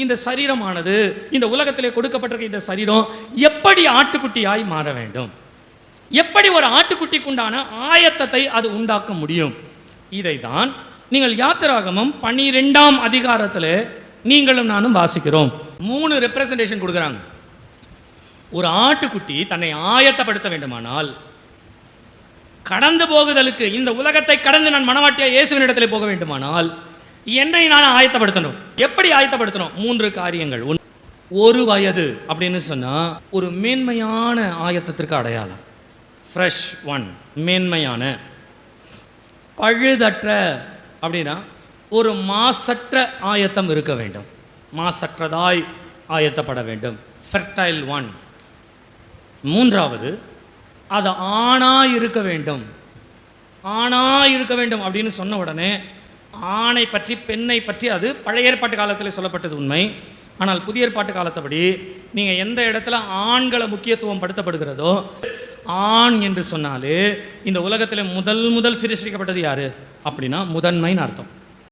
இந்த சரீரமானது, இந்த உலகத்திலே கொடுக்கப்பட்டிருக்க இந்த சரீரம் எப்படி ஆட்டுக்குட்டியாய் மாற வேண்டும், எப்படி ஒரு ஆட்டுக்குட்டிக்குண்டான ஆயத்தத்தை அது உண்டாக்க முடியும். இதை தான் நீங்கள் யாத்திராகமம் 12ஆம் அதிகாரத்தில் நீங்களும் நானும் வாசிக்கிறோம். 3 ரெப்ரசன்டேஷன் கொடுக்குறாங்க. ஒரு ஆட்டுக்குட்டி தன்னை ஆயத்தப்படுத்த வேண்டுமானால், கடந்து போகுதலுக்கு, இந்த உலகத்தை கடந்து நான் மனவாட்டியா இயேசுவின் இடத்துல போக வேண்டுமானால் என்னை நான் ஆயத்தப்படுத்தணும். எப்படி ஆயத்தப்படுத்தணும்? 3 காரியங்கள். 1 வயது அப்படின்னு சொன்னா ஒரு மேன்மையான ஆயத்தத்திற்கு அடையாளம். ஃப்ரெஷ் ஒன், மேன்மையான. பழுதற்ற அப்படின்னா ஒரு மாசற்ற ஆயத்தம் இருக்க வேண்டும். மாசற்றதாய் ஆயத்தப்பட வேண்டும். Fertile one. 3வது, அது ஆணாய் இருக்க வேண்டும். ஆணாய் இருக்க வேண்டும் அப்படின்னு சொன்ன உடனே ஆணை பற்றி, பெண்ணை பற்றி அது பழைய ஏற்பாட்டு காலத்தில் சொல்லப்பட்டது உண்மை. ஆனால் புதிய ஏற்பாட்டு காலத்தபடி நீங்கள் எந்த இடத்துல ஆண்களை முக்கியத்துவம் படுத்தப்படுகிறதோ, ஆண் என்று சொன்னாலே இந்த உலகத்தில் முதல் சிருஷ்டிக்கப்பட்டது யாரு அப்படின்னா முதன்மைன்னு அர்த்தம்.